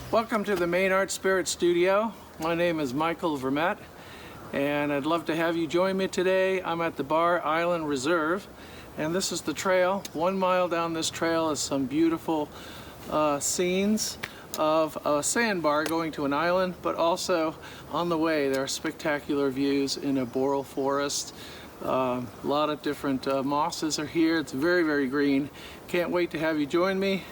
Welcome to the Maine Art Spirit Studio. My name is Michael Vermette, and I'd love to have you join me today. I'm at the Bar Island Reserve, and this is the trail. 1 mile down this trail is some beautiful scenes of a sandbar going to an island, but also on the way there are spectacular views in a boreal forest. A lot of different mosses are here. It's very, very green. Can't wait to have you join me,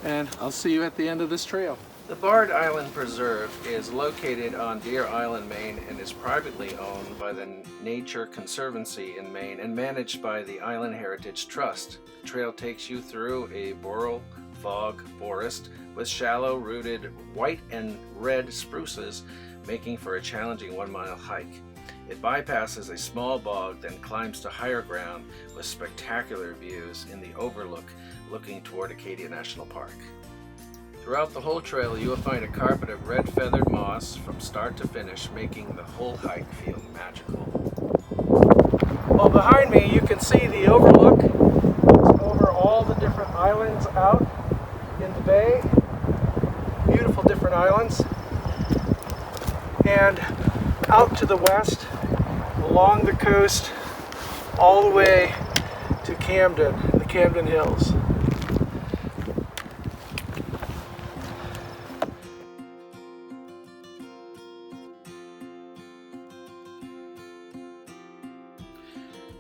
and I'll see you at the end of this trail. The Bard Island Preserve is located on Deer Island, Maine, and is privately owned by the Nature Conservancy in Maine and managed by the Island Heritage Trust. The trail takes you through a boreal fog forest with shallow-rooted white and red spruces, making for a challenging 1-mile hike. It bypasses a small bog, then climbs to higher ground with spectacular views in the overlook looking toward Acadia National Park. Throughout the whole trail, you will find a carpet of red feathered moss from start to finish, making the whole hike feel magical. Well, behind me you can see the overlook. It's over all the different islands out in the bay. Beautiful different islands. And out to the west, along the coast, all the way to Camden, the Camden Hills.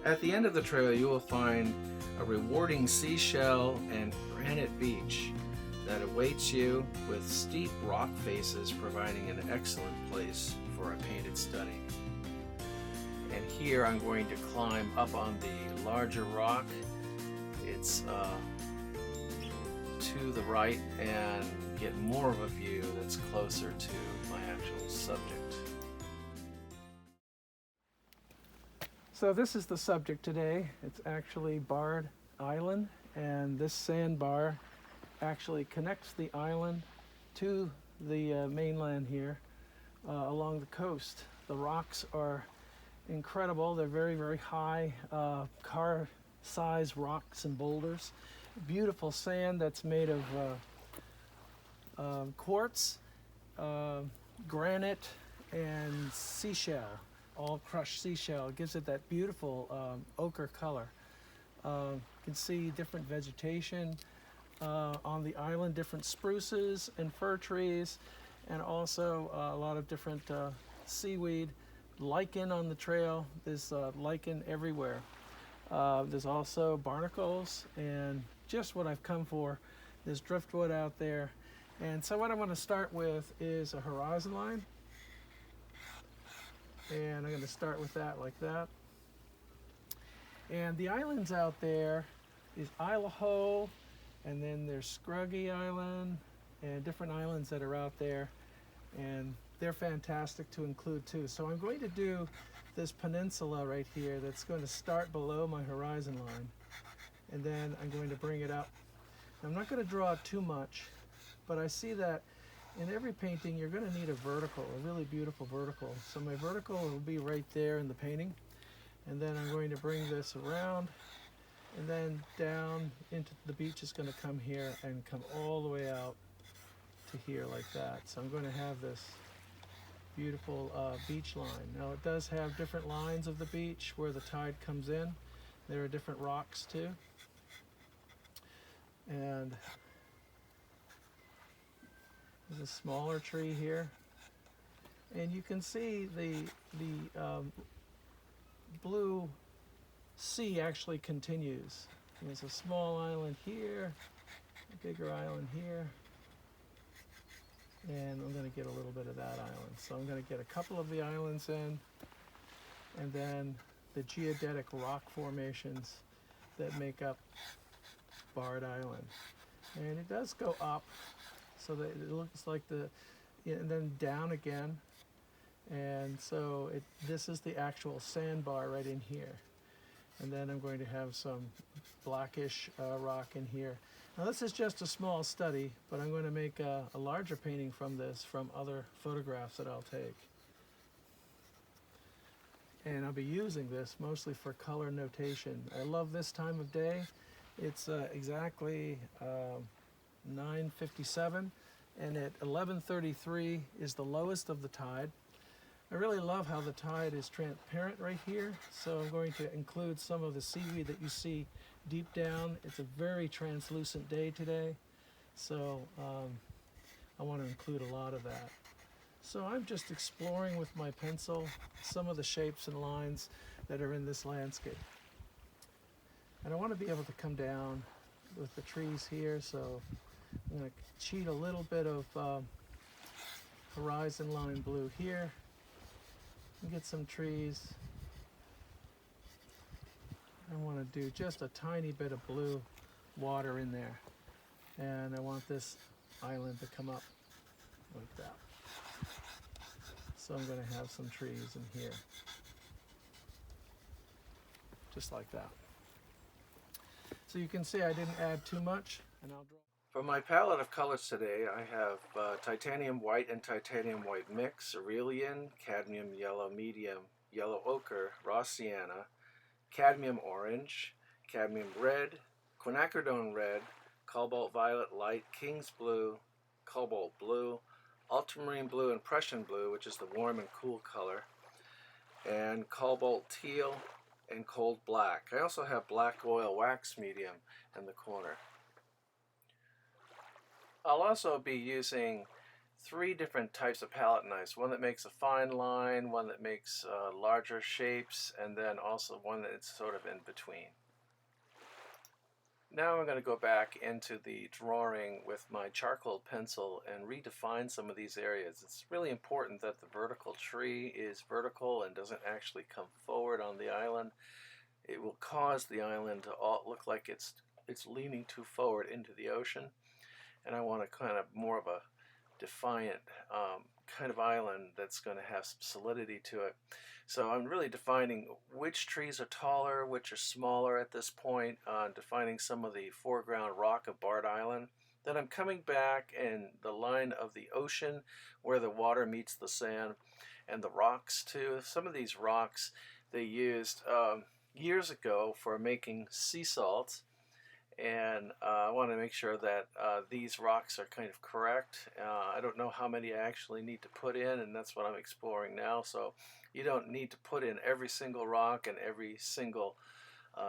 At the end of the trail, you will find a rewarding seashell and granite beach that awaits you with steep rock faces, providing an excellent place for a painted study. And here I'm going to climb up on the larger rock. It's to the right and get more of a view that's closer to my actual subject. So this is the subject today. It's actually Bard Island, and this sandbar actually connects the island to the mainland here along the coast. The rocks are incredible. They're very, very high, car-sized rocks and boulders. Beautiful sand that's made of quartz, granite, and seashell. All crushed seashell. It gives it that beautiful ochre color. You can see different vegetation on the island, different spruces and fir trees, and also a lot of different seaweed. Lichen on the trail. There's lichen everywhere. There's also barnacles, and just what I've come for. There's driftwood out there. And so what I'm going to start with is a horizon line. And I'm going to start with that like that. And the islands out there is Islaho, and then there's Scruggy Island, and different islands that are out there. And they're fantastic to include too. So I'm going to do this peninsula right here that's going to start below my horizon line. And then I'm going to bring it up. I'm not going to draw it too much, but I see that in every painting, you're going to need a vertical, a really beautiful vertical. So my vertical will be right there in the painting. And then I'm going to bring this around, and then down into the beach is going to come here and come all the way out to here like that. So I'm going to have this beautiful beach line. Now it does have different lines of the beach where the tide comes in. There are different rocks too. And there's a smaller tree here, and you can see the blue sea actually continues. There's a small island here, a bigger island here, and I'm going to get a little bit of that island. So I'm going to get a couple of the islands in, and then the geodetic rock formations that make up Bard Island. And it does go up, so that it looks like and then down again. And so this is the actual sandbar right in here. And then I'm going to have some blackish rock in here. Now this is just a small study, but I'm going to make a larger painting from this, from other photographs that I'll take. And I'll be using this mostly for color notation. I love this time of day. It's exactly 9:57, and at 11:33 is the lowest of the tide. I really love how the tide is transparent right here, so I'm going to include some of the seaweed that you see deep down. It's a very translucent day today, so I want to include a lot of that. So I'm just exploring with my pencil some of the shapes and lines that are in this landscape. And I want to be able to come down with the trees here, so I'm going to cheat a little bit of horizon line blue here and get some trees. I want to do just a tiny bit of blue water in there, and I want this island to come up like that. So I'm going to have some trees in here, just like that. So you can see I didn't add too much, and I'll draw. For my palette of colors today, I have titanium white and titanium white mix, cerulean, cadmium yellow medium, yellow ochre, raw sienna, cadmium orange, cadmium red, quinacridone red, cobalt violet light, king's blue, cobalt blue, ultramarine blue and Prussian blue, which is the warm and cool color, and cobalt teal and cold black. I also have black oil wax medium in the corner. I'll also be using 3 different types of palette knives, one that makes a fine line, one that makes larger shapes, and then also one that's sort of in between. Now I'm going to go back into the drawing with my charcoal pencil and redefine some of these areas. It's really important that the vertical tree is vertical and doesn't actually come forward on the island. It will cause the island to look like it's leaning too forward into the ocean. And I want a kind of more of a defiant kind of island that's going to have some solidity to it. So I'm really defining which trees are taller, which are smaller at this point, defining some of the foreground rock of Bard Island. Then I'm coming back in the line of the ocean where the water meets the sand, and the rocks too. Some of these rocks they used years ago for making sea salts. And I want to make sure that these rocks are kind of correct. I don't know how many I actually need to put in, and that's what I'm exploring now. So you don't need to put in every single rock and every single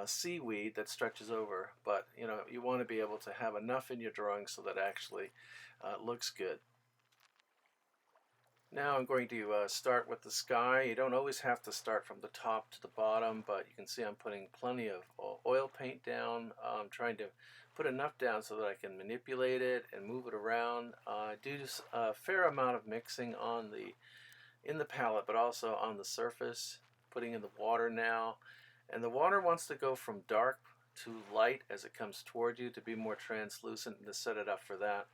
seaweed that stretches over, but you want to be able to have enough in your drawing so that it actually looks good. Now I'm going to start with the sky. You don't always have to start from the top to the bottom, but you can see I'm putting plenty of oil paint down. I'm trying to put enough down so that I can manipulate it and move it around. I do a fair amount of mixing in the palette, but also on the surface, putting in the water now. And the water wants to go from dark to light as it comes toward you to be more translucent, and to set it up for that.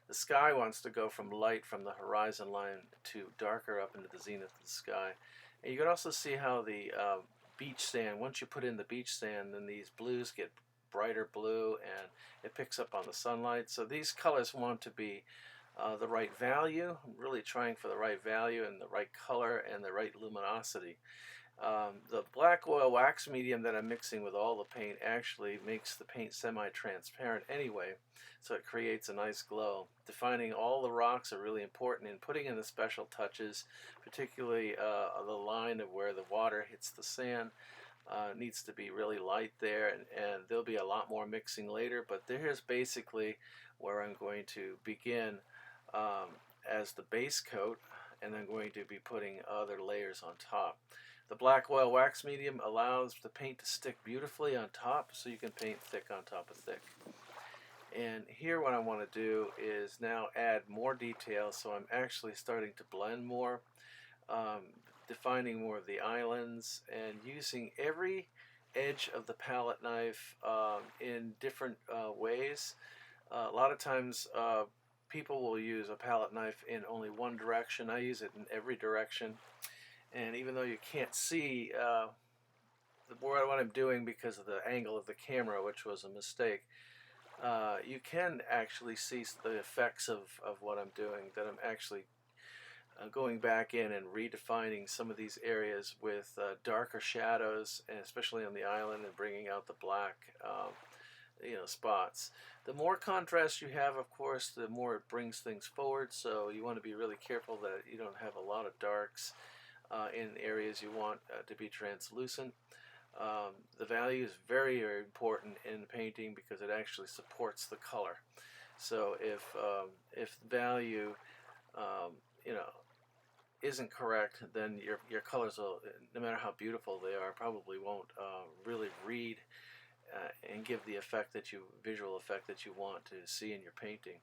The sky wants to go from light from the horizon line to darker up into the zenith of the sky. And you can also see how the beach sand, once you put in the beach sand, then these blues get brighter blue and it picks up on the sunlight. So these colors want to be the right value. I'm really trying for the right value and the right color and the right luminosity. The black oil wax medium that I'm mixing with all the paint actually makes the paint semi-transparent anyway, so it creates a nice glow. Defining all the rocks are really important, and putting in the special touches, particularly the line of where the water hits the sand, needs to be really light there, and there'll be a lot more mixing later, but here's basically where I'm going to begin as the base coat, and I'm going to be putting other layers on top. The black oil wax medium allows the paint to stick beautifully on top, so you can paint thick on top of thick. And here what I want to do is now add more detail, so I'm actually starting to blend more, defining more of the islands, and using every edge of the palette knife in different ways. A lot of times people will use a palette knife in only one direction. I use it in every direction. And even though you can't see what I'm doing because of the angle of the camera, which was a mistake, you can actually see the effects of what I'm doing, that I'm actually going back in and redefining some of these areas with darker shadows, and especially on the island, and bringing out the black spots. The more contrast you have, of course, the more it brings things forward, so you want to be really careful that you don't have a lot of darks in areas you want to be translucent. The value is very, very important in painting because it actually supports the color. So if value isn't correct, then your colors will, no matter how beautiful they are, probably won't really read and give the visual effect that you want to see in your painting.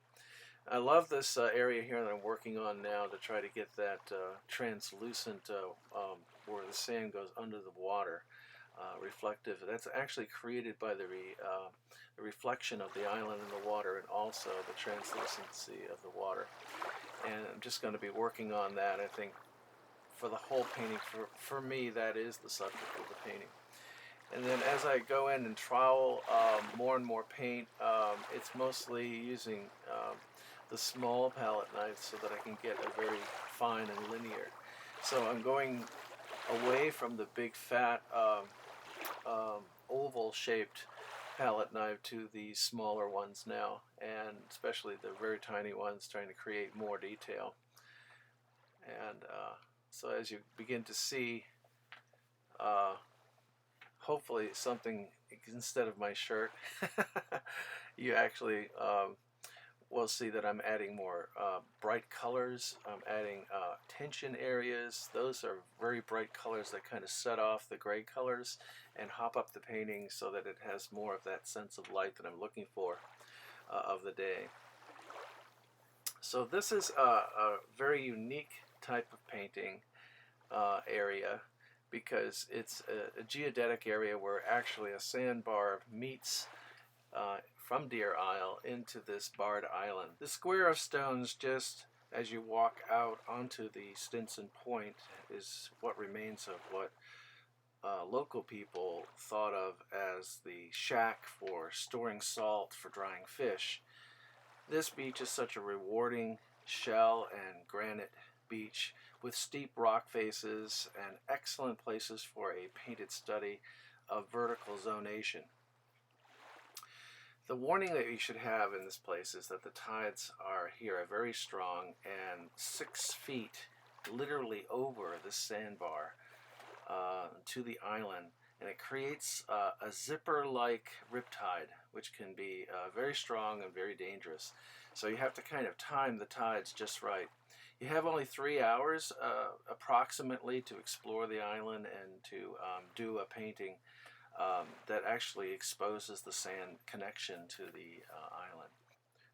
I love this area here that I'm working on now to try to get that translucent where the sand goes under the water. Reflective. That's actually created by the reflection of the island in the water, and also the translucency of the water. And I'm just going to be working on that. I think for the whole painting, for me, that is the subject of the painting. And then as I go in and trowel more and more paint, it's mostly using the small palette knife so that I can get a very fine and linear. So I'm going away from the big fat oval shaped palette knife to the smaller ones now, and especially the very tiny ones, trying to create more detail. And so as you begin to see hopefully something instead of my shirt, you actually will see that I'm adding more bright colors. I'm adding tension areas. Those are very bright colors that kind of set off the gray colors and hop up the painting so that it has more of that sense of light that I'm looking for of the day. So this is a very unique type of painting area, because it's a geodetic area where actually a sandbar meets from Deer Isle into this barred island. The square of stones just as you walk out onto the Stinson Point is what remains of what local people thought of as the shack for storing salt for drying fish. This beach is such a rewarding shell and granite beach with steep rock faces and excellent places for a painted study of vertical zonation. The warning that you should have in this place is that the tides are here very strong and 6 feet literally over the sandbar to the island, and it creates a zipper-like riptide, which can be very strong and very dangerous. So you have to kind of time the tides just right. You have only 3 hours approximately to explore the island and to do a painting that actually exposes the sand connection to the island.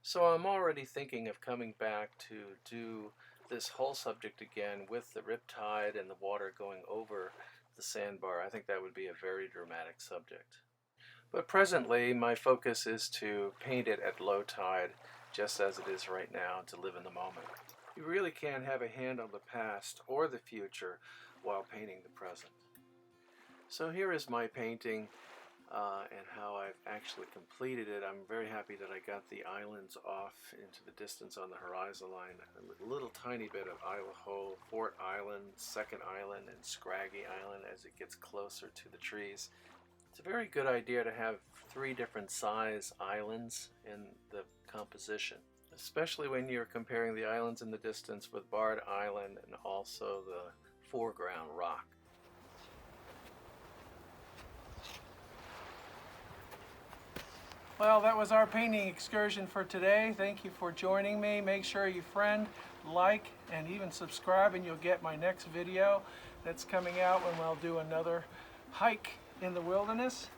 So I'm already thinking of coming back to do this whole subject again with the riptide and the water going over the sandbar. I think that would be a very dramatic subject. But presently my focus is to paint it at low tide, just as it is right now, to live in the moment. You really can't have a hand on the past or the future while painting the present. So here is my painting and how I've actually completed it. I'm very happy that I got the islands off into the distance on the horizon line. A little tiny bit of Idaho, Fort Island, Second Island, and Scraggy Island as it gets closer to the trees. It's a very good idea to have 3 different size islands in the composition, especially when you're comparing the islands in the distance with Barred Island and also the foreground rock. Well, that was our painting excursion for today. Thank you for joining me. Make sure you friend, like, and even subscribe, and you'll get my next video that's coming out when we'll do another hike in the wilderness.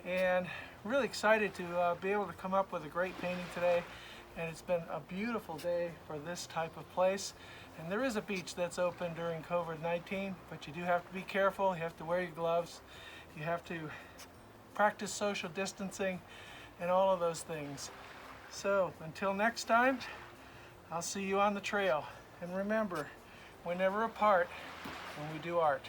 And really excited to be able to come up with a great painting today. And it's been a beautiful day for this type of place. And there is a beach that's open during COVID-19, but you do have to be careful. You have to wear your gloves. You have to practice social distancing and all of those things. So until next time, I'll see you on the trail. And remember, we're never apart when we do art.